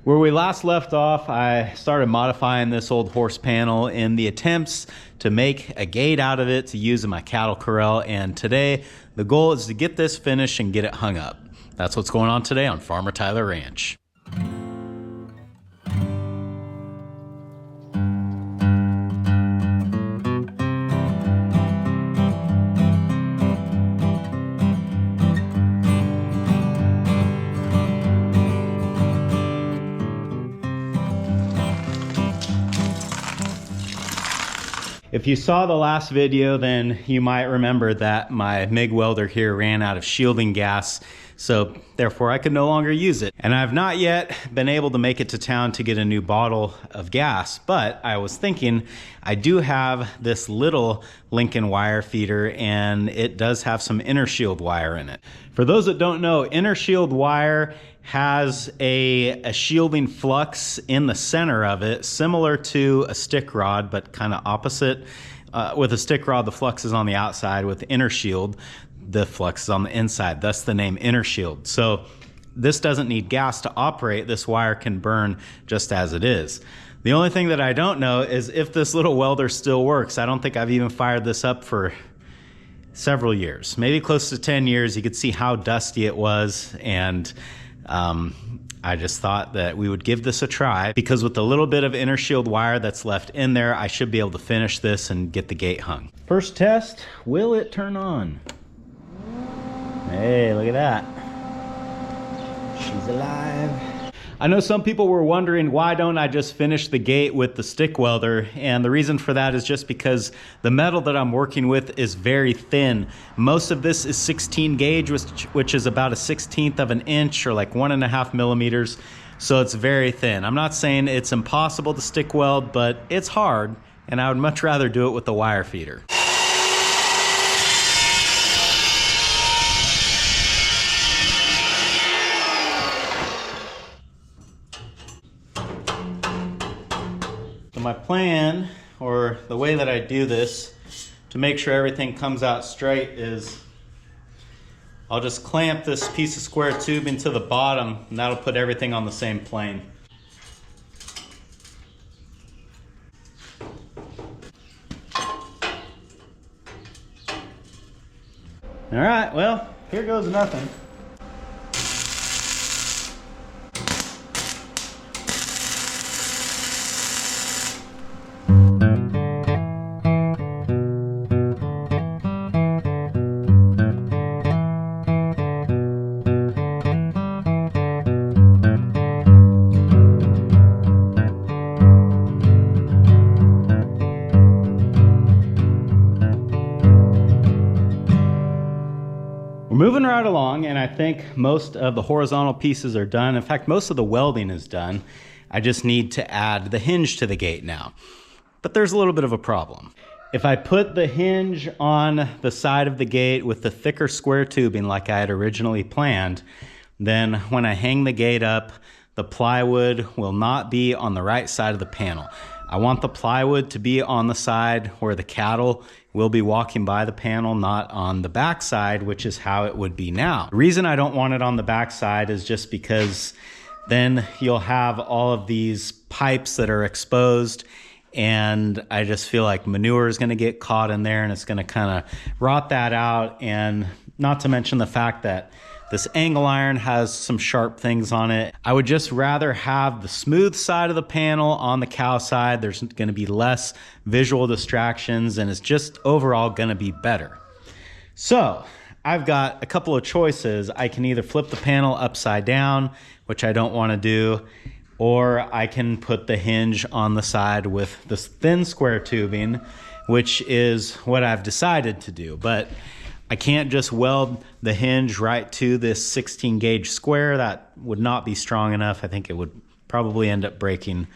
Where we last left off, I started modifying this old horse panel in the attempts to make a gate out of it to use in my cattle corral, and today the goal is to get this finished and get it hung up. That's what's going on today on Farmer Tyler Ranch. If you saw the last video, then you might remember that my MIG welder here ran out of shielding gas, so therefore I could no longer use it. And I've not yet been able to make it to town to get a new bottle of gas, but I was thinking I do have this little Lincoln wire feeder, and it does have some inner shield wire in it. For those that don't know, inner shield wire has a shielding flux in the center of it, similar to a stick rod, but kind of opposite. With a stick rod, the flux is on the outside. With inner shield, the flux is on the inside, thus the name inner shield. So this doesn't need gas to operate. This wire can burn just as it is. The only thing that I don't know is if this little welder still works. I don't think I've even fired this up for several years, maybe close to 10 years. You could see how dusty it was, and I just thought that we would give this a try, because with the little bit of inner shield wire that's left in there, I should be able to finish this and get the gate hung. First test, will it turn on? Hey, look at that. She's alive. I know some people were wondering, why don't I just finish the gate with the stick welder? And the reason for that is just because the metal that I'm working with is very thin. Most of this is 16 gauge, which is about a 1/16 of an inch, or like 1.5 millimeters. So it's very thin. I'm not saying it's impossible to stick weld, but it's hard, and I would much rather do it with the wire feeder. My plan, or the way that I do this to make sure everything comes out straight, is I'll just clamp this piece of square tubing to the bottom, and that'll put everything on the same plane. All right, well, here goes nothing. Moving right along, and I think most of the horizontal pieces are done. In fact, most of the welding is done. I just need to add the hinge to the gate now. But there's a little bit of a problem. If I put the hinge on the side of the gate with the thicker square tubing like I had originally planned, then when I hang the gate up, the plywood will not be on the right side of the panel. I want the plywood to be on the side where the cattle will be walking by the panel, not on the back side, which is how it would be now. The reason I don't want it on the back side is just because then you'll have all of these pipes that are exposed, and I just feel like manure is gonna get caught in there, and it's gonna kind of rot that out. And not to mention the fact that this angle iron has some sharp things on it. I would just rather have the smooth side of the panel on the cow side. There's gonna be less visual distractions, and it's just overall gonna be better. So I've got a couple of choices. I can either flip the panel upside down, which I don't wanna do, or I can put the hinge on the side with this thin square tubing, which is what I've decided to do. But I can't just weld the hinge right to this 16 gauge square. That would not be strong enough. I think it would probably end up breaking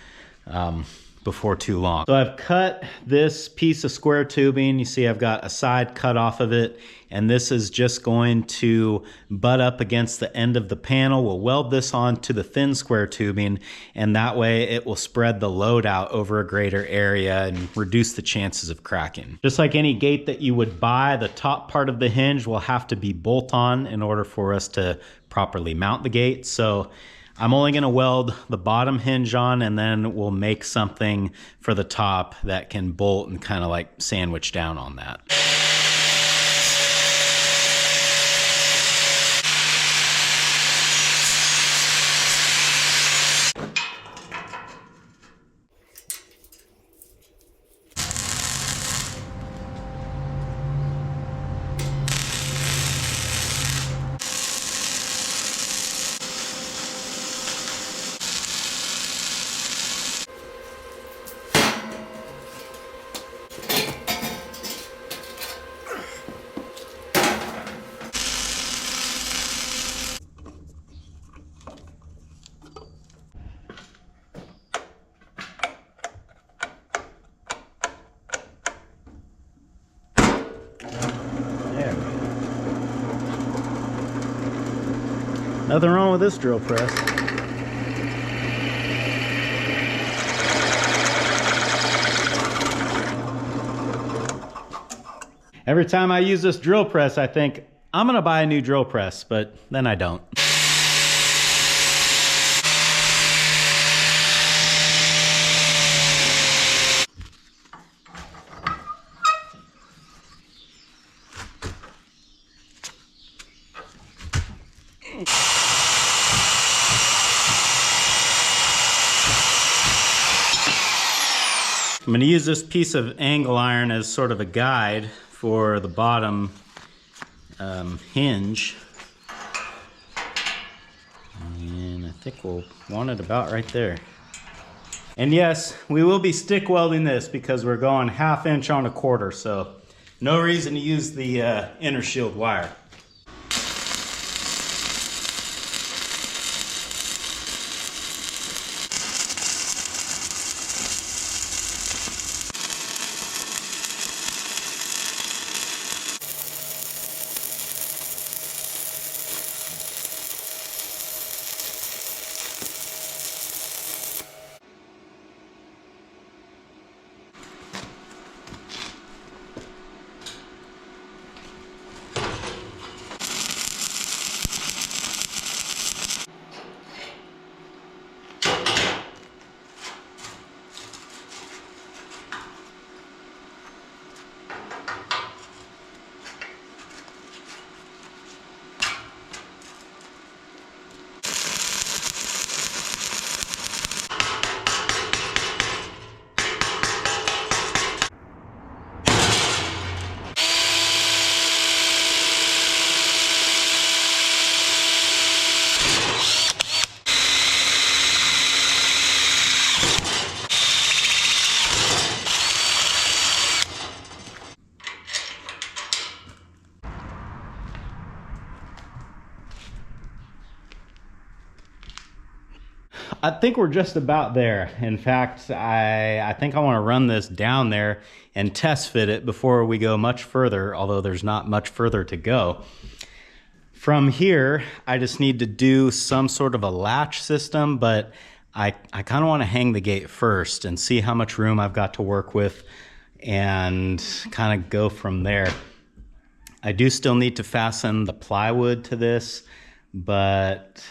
before too long. So I've cut this piece of square tubing. You see I've got a side cut off of it, and this is just going to butt up against the end of the panel. We'll weld this onto the thin square tubing, and that way it will spread the load out over a greater area and reduce the chances of cracking. Just like any gate that you would buy, the top part of the hinge will have to be bolt on in order for us to properly mount the gate. So I'm only going to weld the bottom hinge on, and then we'll make something for the top that can bolt and kind of like sandwich down on that. Nothing wrong with this drill press. Every time I use this drill press, I think, I'm gonna buy a new drill press, but then I don't. I'm going to use this piece of angle iron as sort of a guide for the bottom hinge. And I think we'll want it about right there. And yes, we will be stick welding this because we're going 1/2 inch on 1/4, so no reason to use the inner shield wire. I think we're just about there. In fact, I think I want to run this down there and test fit it before we go much further, although there's not much further to go. From here, I just need to do some sort of a latch system, but I kind of want to hang the gate first and see how much room I've got to work with and kind of go from there. I do still need to fasten the plywood to this, but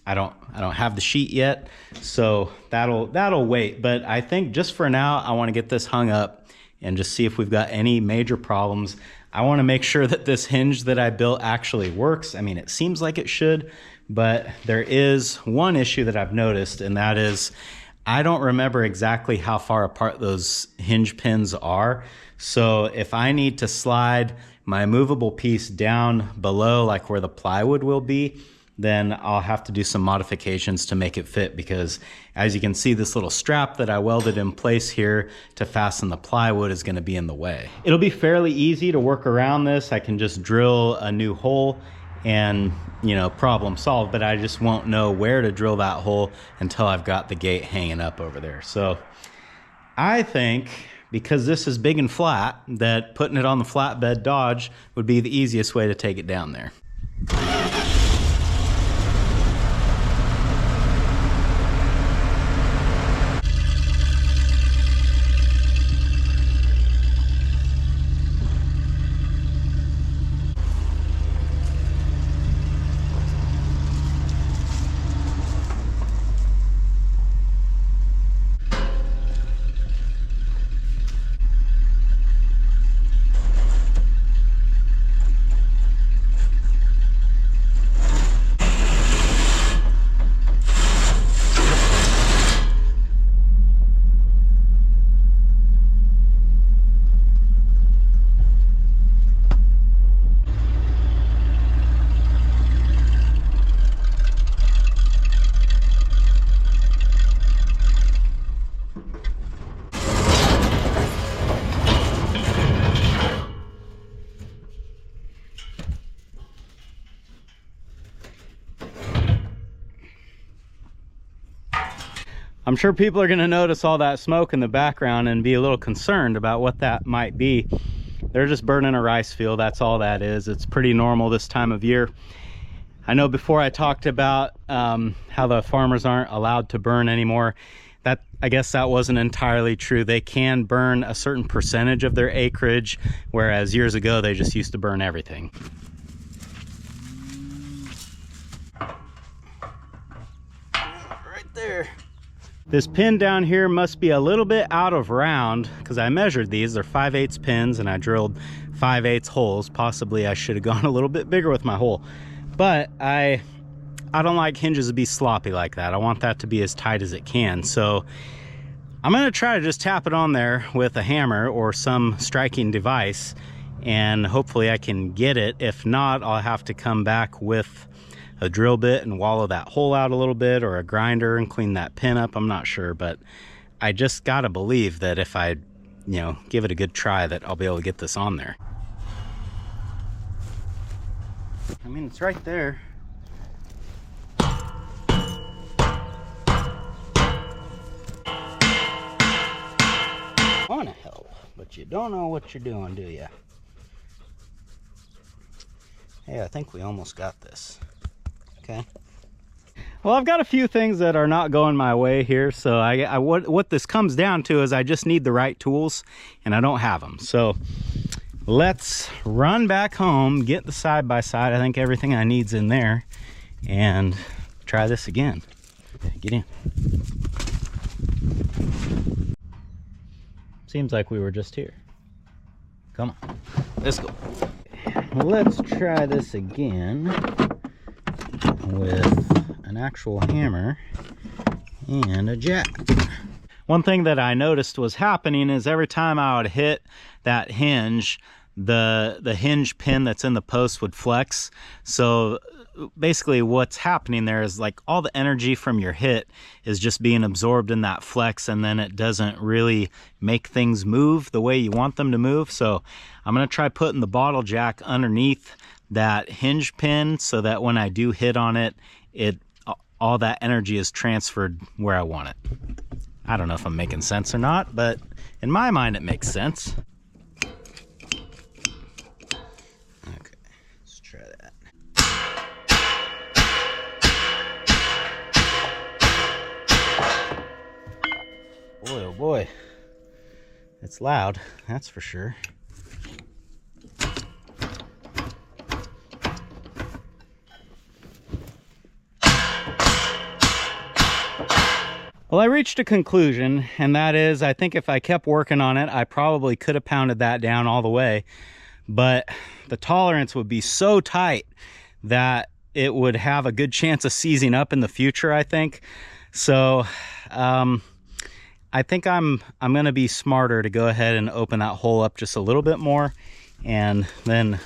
I don't have the sheet yet, so that'll wait. But I think just for now, I want to get this hung up and just see if we've got any major problems. I want to make sure that this hinge that I built actually works. I mean, it seems like it should, but there is one issue that I've noticed, and that is I don't remember exactly how far apart those hinge pins are. So if I need to slide my movable piece down below, like where the plywood will be, then I'll have to do some modifications to make it fit, because as you can see, this little strap that I welded in place here to fasten the plywood is going to be in the way. It'll be fairly easy to work around this. I can just drill a new hole and, you know, problem solved, but I just won't know where to drill that hole until I've got the gate hanging up over there. So I think, because this is big and flat, that putting it on the flatbed Dodge would be the easiest way to take it down there. I'm sure people are going to notice all that smoke in the background and be a little concerned about what that might be. They're just burning a rice field. That's all that is. It's pretty normal this time of year. I know before I talked about how the farmers aren't allowed to burn anymore. I guess that wasn't entirely true. They can burn a certain percentage of their acreage, whereas years ago they just used to burn everything. Right there. This pin down here must be a little bit out of round because I measured these. They're 5/8 pins and I drilled 5/8 holes. Possibly I should have gone a little bit bigger with my hole, but I don't like hinges to be sloppy like that. I want that to be as tight as it can. So I'm gonna try to just tap it on there with a hammer or some striking device, and hopefully I can get it. If not, I'll have to come back with a drill bit and wallow that hole out a little bit, or a grinder and clean that pin up. I'm not sure, but I just gotta believe that if I, give it a good try, that I'll be able to get this on there. I mean, it's right there. I want to help, but you don't know what you're doing, do you? Hey, I think we almost got this. Okay. Well, I've got a few things that are not going my way here, so what this comes down to is I just need the right tools, and I don't have them. So let's run back home, get the side-by-side. I think everything I need's in there, and try this again. Get in. Seems like we were just here. Come on, let's go. Let's try this again with an actual hammer and a jack. One thing that I noticed was happening is every time I would hit that hinge, the hinge pin that's in the post would flex. So basically what's happening there is like all the energy from your hit is just being absorbed in that flex, and then it doesn't really make things move the way you want them to move. So I'm going to try putting the bottle jack underneath that hinge pin so that when I do hit on it, all that energy is transferred where I want it. I don't know if I'm making sense or not, but in my mind it makes sense. Okay, let's try that. Boy, oh boy, it's loud, that's for sure. Well, I reached a conclusion, and that is I think if I kept working on it, I probably could have pounded that down all the way, but the tolerance would be so tight that it would have a good chance of seizing up in the future, I think. So I think I'm going to be smarter to go ahead and open that hole up just a little bit more, and then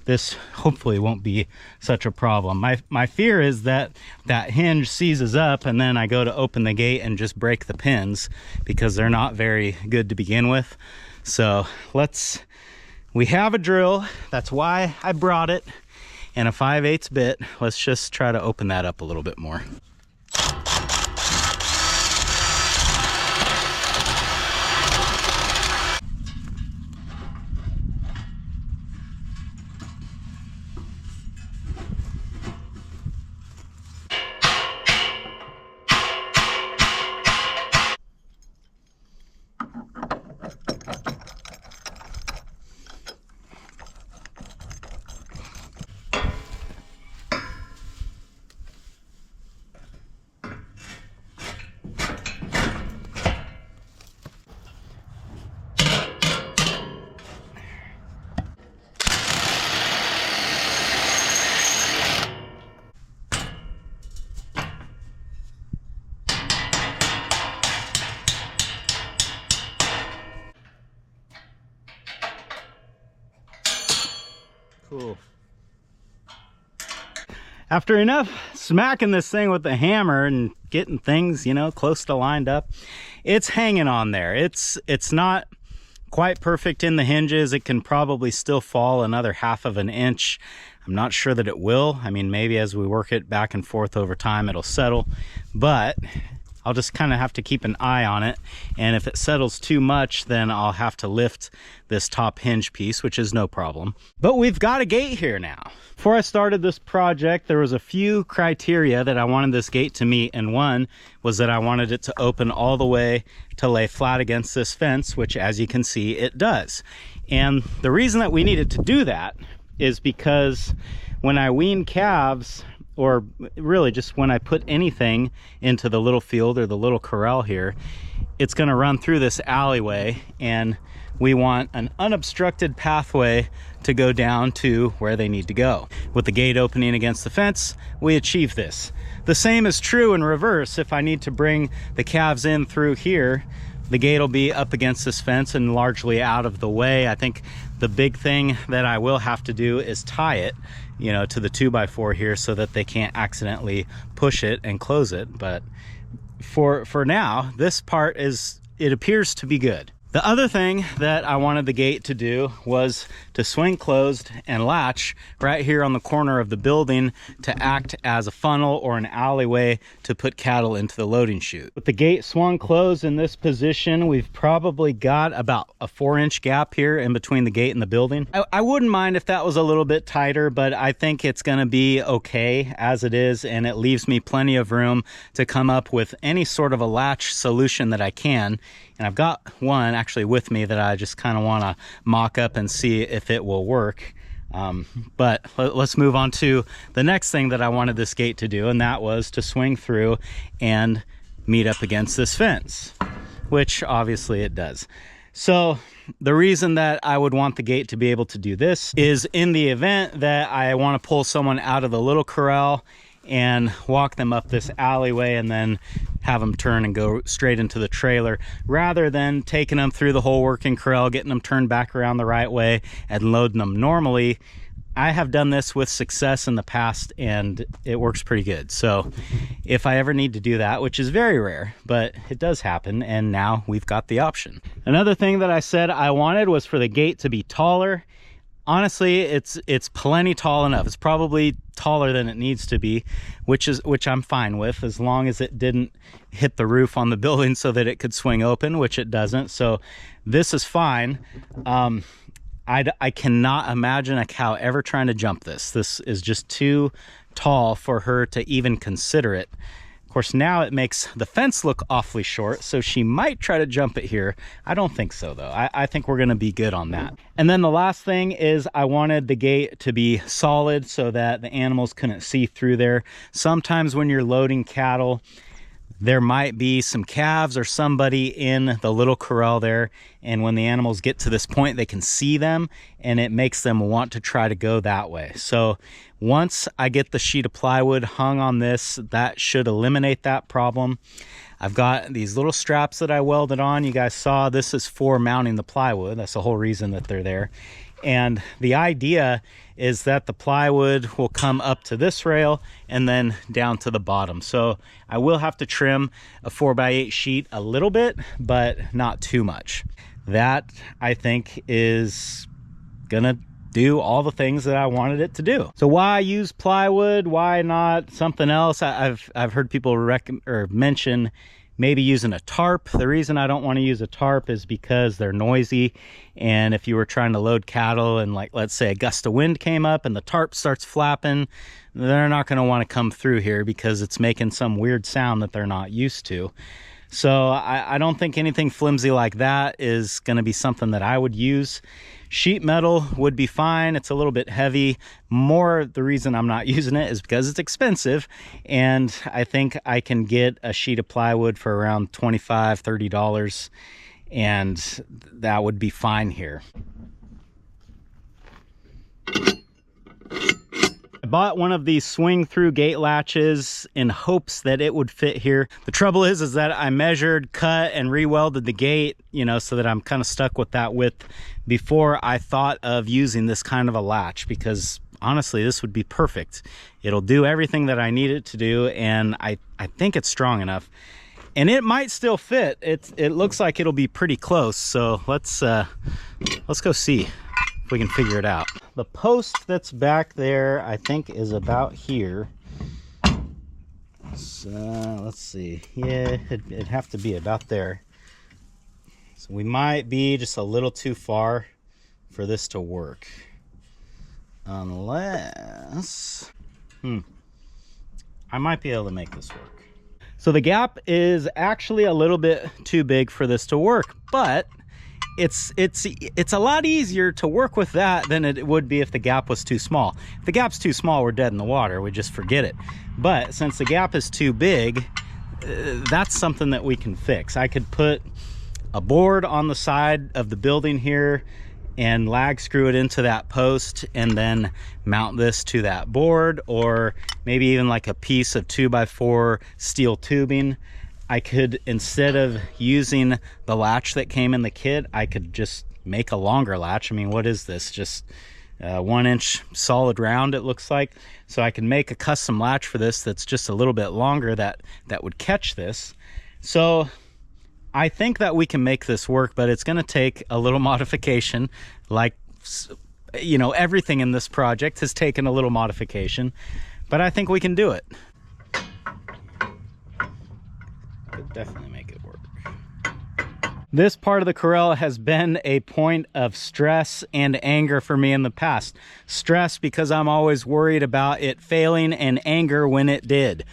this hopefully won't be such a problem. My fear is that that hinge seizes up and then I go to open the gate and just break the pins because they're not very good to begin with. So we have a drill, that's why I brought it, and a 5/8 bit. Let's just try to open that up a little bit more. Cool. After enough smacking this thing with the hammer and getting things, close to lined up, it's hanging on there. It's not quite perfect in the hinges. It can probably still fall another 1/2 inch. I'm not sure that it will. I mean, maybe as we work it back and forth over time, it'll settle, but I'll just kind of have to keep an eye on it. And if it settles too much, then I'll have to lift this top hinge piece, which is no problem. But we've got a gate here now. Before I started this project, there was a few criteria that I wanted this gate to meet, and one was that I wanted it to open all the way to lay flat against this fence, which, as you can see, it does. And the reason that we needed to do that is because when I wean calves, or really just when I put anything into the little field or the little corral here, it's going to run through this alleyway, and we want an unobstructed pathway to go down to where they need to go. With the gate opening against the fence, we achieve this. The same is true in reverse. If I need to bring the calves in through here, the gate will be up against this fence and largely out of the way. I think the big thing that I will have to do is tie it, you know, to the 2x4 here so that they can't accidentally push it and close it. But for now, this part it appears to be good. The other thing that I wanted the gate to do was to swing closed and latch right here on the corner of the building to act as a funnel or an alleyway to put cattle into the loading chute. With the gate swung closed in this position, we've probably got about a 4-inch gap here in between the gate and the building. I wouldn't mind if that was a little bit tighter, but I think it's gonna be okay as it is, and it leaves me plenty of room to come up with any sort of a latch solution that I can. And I've got one actually with me that I just kind of want to mock up and see if it will work. But let's move on to the next thing that I wanted this gate to do, and that was to swing through and meet up against this fence, which obviously it does. So the reason that I would want the gate to be able to do this is in the event that I want to pull someone out of the little corral and walk them up this alleyway and then have them turn and go straight into the trailer, rather than taking them through the whole working corral, getting them turned back around the right way and loading them normally. I have done this with success in the past and it works pretty good. So if I ever need to do that, which is very rare, but it does happen, and now we've got the option. Another thing that I said I wanted was for the gate to be taller. Honestly, it's plenty tall enough. It's probably taller than it needs to be, which I'm fine with, as long as it didn't hit the roof on the building so that it could swing open, which it doesn't. So this is fine. I cannot imagine a cow ever trying to jump this. This is just too tall for her to even consider it. Of course, now it makes the fence look awfully short, so she might try to jump it here. I don't think so, though. I think we're gonna be good on that. And then the last thing is I wanted the gate to be solid so that the animals couldn't see through there. Sometimes when you're loading cattle, there might be some calves or somebody in the little corral there, and when the animals get to this point, they can see them, and it makes them want to try to go that way. So once I get the sheet of plywood hung on this, that should eliminate that problem. I've got these little straps that I welded on. You guys saw this is for mounting the plywood. That's the whole reason that they're there. And the idea is that the plywood will come up to this rail and then down to the bottom. So I will have to trim a 4x8 sheet a little bit, but not too much. That, I think, is gonna do all the things that I wanted it to do. So why use plywood? Why not something else? I've heard people mention maybe using a tarp. The reason I don't want to use a tarp is because they're noisy, and if you were trying to load cattle and, like, let's say a gust of wind came up and the tarp starts flapping, they're not going to want to come through here because it's making some weird sound that they're not used to. So I don't think anything flimsy like that is going to be something that I would use. Sheet metal would be fine. It's a little bit heavy. More the reason I'm not using it is because it's expensive, and I think I can get a sheet of plywood for around $25, $30, and that would be fine here. I bought one of these swing through gate latches in hopes that it would fit here. The trouble is that I measured, cut, and re-welded the gate, you know, so that I'm kind of stuck with that width before I thought of using this kind of a latch, because honestly, this would be perfect. It'll do everything that I need it to do, and I think it's strong enough. And it might still fit. It looks like it'll be pretty close, so let's go see if we can figure it out. The post that's back there, I think, is about here. So let's see. Yeah, it'd have to be about there. So we might be just a little too far for this to work. Unless... I might be able to make this work. So the gap is actually a little bit too big for this to work, but it's a lot easier to work with that than it would be if the gap was too small. If the gap's too small, we're dead in the water. We just forget it. But since the gap is too big, that's something that we can fix. I could put a board on the side of the building here and lag screw it into that post and then mount this to that board, or maybe even like a piece of 2x4 steel tubing. I could, instead of using the latch that came in the kit, I could just make a longer latch. I mean, what is this? Just 1 inch solid round, it looks like. So I can make a custom latch for this that's just a little bit longer that would catch this. So I think that we can make this work, but it's going to take a little modification. Like, you know, everything in this project has taken a little modification, but I think we can do it. Could definitely make it work. This part of the corral has been a point of stress and anger for me in the past. Stress because I'm always worried about it failing, and anger when it did.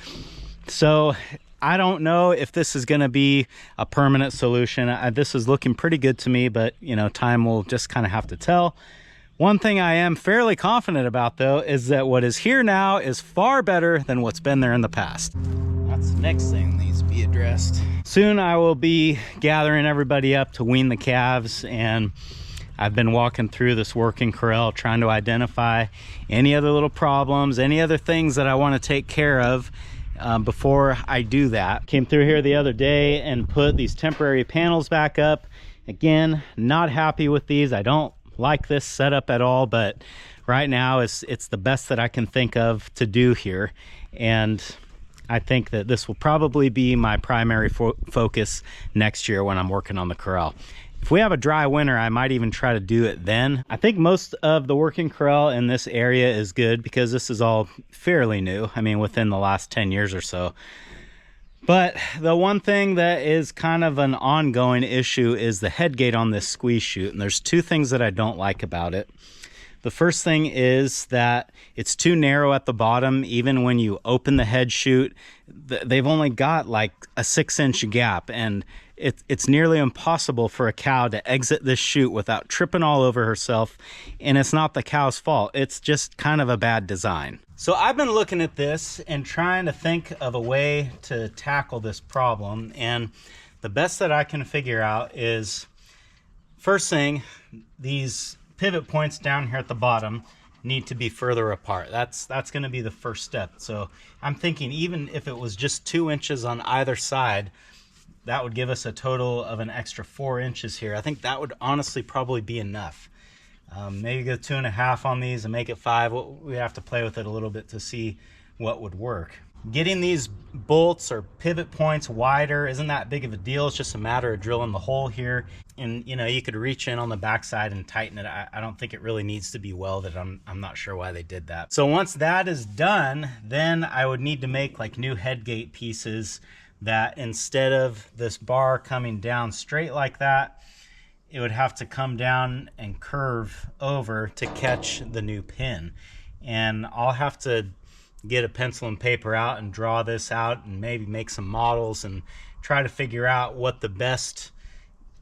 So I don't know if this is going to be a permanent solution. This is looking pretty good to me, but you know, time will just kind of have to tell. One thing I am fairly confident about, though, is that what is here now is far better than what's been there in the past. That's the next thing that needs to be addressed. Soon I will be gathering everybody up to wean the calves, and I've been walking through this working corral trying to identify any other little problems, any other things that I want to take care of before I do that. Came through here the other day and put these temporary panels back up. Again, not happy with these. I don't like this setup at all, but right now it's the best that I can think of to do here. And I think that this will probably be my primary focus next year when I'm working on the corral. If we have a dry winter, I might even try to do it then. I think most of the working corral in this area is good because this is all fairly new. I mean, within the last 10 years or so. But the one thing that is kind of an ongoing issue is the head gate on this squeeze chute. And there's two things that I don't like about it. The first thing is that it's too narrow at the bottom. Even when you open the head chute, they've only got like a 6-inch gap, and it's nearly impossible for a cow to exit this chute without tripping all over herself. And it's not the cow's fault. It's just kind of a bad design. So I've been looking at this and trying to think of a way to tackle this problem. And the best that I can figure out is, first thing, these pivot points down here at the bottom need to be further apart. That's going to be the first step. So I'm thinking even if it was just 2 inches on either side, that would give us a total of an extra 4 inches here. I think that would honestly probably be enough. Maybe go 2.5 on these and make it 5. We have to play with it a little bit to see what would work. Getting these bolts or pivot points wider isn't that big of a deal. It's just a matter of drilling the hole here. And you know, you could reach in on the backside and tighten it. I don't think it really needs to be welded. I'm not sure why they did that. So once that is done, then I would need to make like new head gate pieces that instead of this bar coming down straight like that, it would have to come down and curve over to catch the new pin. And I'll have to get a pencil and paper out and draw this out and maybe make some models and try to figure out what the best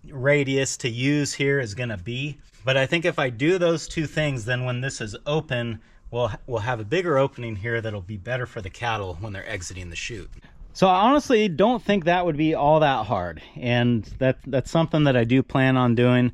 radius to use here is going to be. But I think if I do those two things, then when this is open, we'll have a bigger opening here that'll be better for the cattle when they're exiting the chute. So I honestly don't think that would be all that hard, and that's something that I do plan on doing.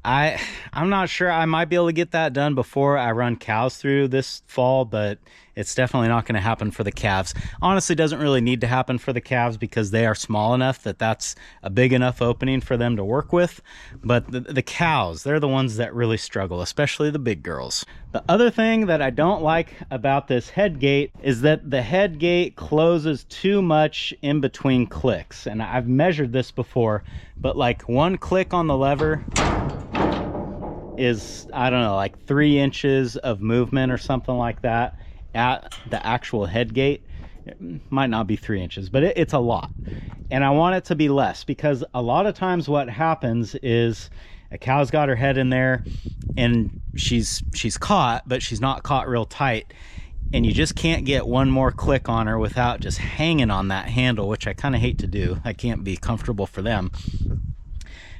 I'm not sure. I might be able to get that done before I run cows through this fall, but it's definitely not going to happen for the calves. Honestly, doesn't really need to happen for the calves because they are small enough that that's a big enough opening for them to work with. But the cows, they're the ones that really struggle, especially the big girls. The other thing that I don't like about this head gate is that the head gate closes too much in between clicks. And I've measured this before, but like one click on the lever is, I don't know, like 3 inches of movement or something like that at the actual head gate. It might not be 3 inches, but it's a lot. And I want it to be less, because a lot of times what happens is a cow's got her head in there and she's caught, but she's not caught real tight. And you just can't get one more click on her without just hanging on that handle, which I kind of hate to do. I can't be comfortable for them.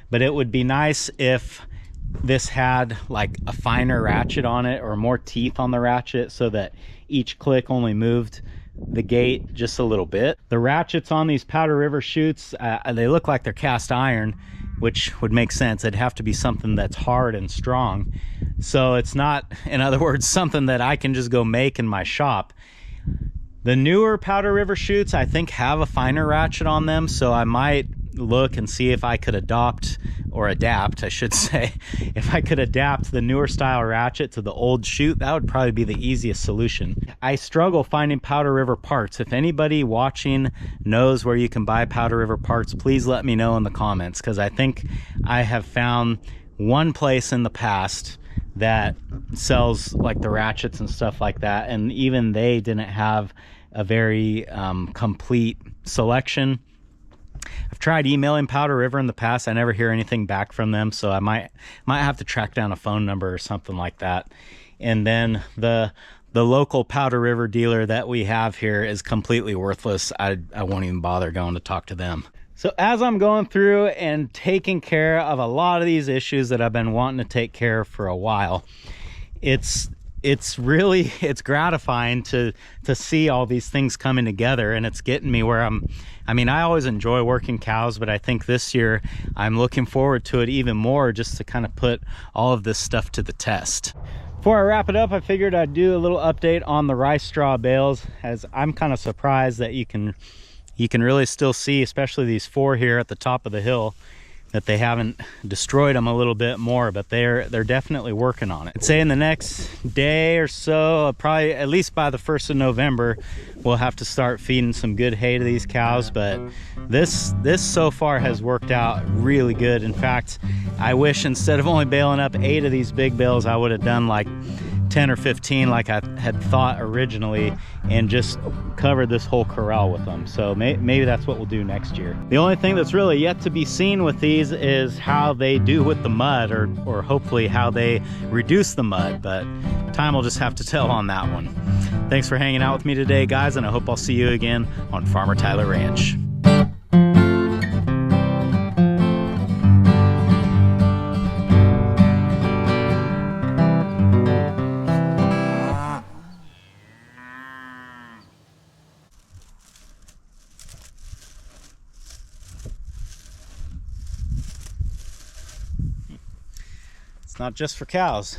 But it would be nice if this had like a finer ratchet on it, or more teeth on the ratchet, so that each click only moved the gate just a little bit. The ratchets on these Powder River chutes, they look like they're cast iron, which would make sense. It'd have to be something that's hard and strong. So it's not, in other words, something that I can just go make in my shop. The newer Powder River chutes, I think, have a finer ratchet on them, so I might look and see if I could adapt, I should say, if I could adapt the newer style ratchet to the old chute. That would probably be the easiest solution. I struggle finding Powder River parts. If anybody watching knows where you can buy Powder River parts, please let me know in the comments, because I think I have found one place in the past that sells like the ratchets and stuff like that, and even they didn't have a very complete selection. I've tried emailing Powder River in the past. I never hear anything back from them, so I might have to track down a phone number or something like that. And then the local Powder River dealer that we have here is completely worthless. I won't even bother going to talk to them. So as I'm going through and taking care of a lot of these issues that I've been wanting to take care of for a while, it's gratifying to see all these things coming together, and it's getting me where I always enjoy working cows, but I think this year I'm looking forward to it even more, just to kind of put all of this stuff to the test. Before I wrap it up, I figured I'd do a little update on the rice straw bales, as I'm kind of surprised that you can really still see, especially these 4 here at the top of the hill, that they haven't destroyed them a little bit more, but they're definitely working on it. I'd say in the next day or so, probably at least by the 1st of November, we'll have to start feeding some good hay to these cows. But this so far has worked out really good. In fact, I wish instead of only baling up 8 of these big bales, I would have done like 10 or 15 like I had thought originally, and just covered this whole corral with them. So maybe that's what we'll do next year. The only thing that's really yet to be seen with these is how they do with the mud, or hopefully how they reduce the mud, but time will just have to tell on that one. Thanks for hanging out with me today, guys, and I hope I'll see you again on Farmer Tyler Ranch. It's not just for cows.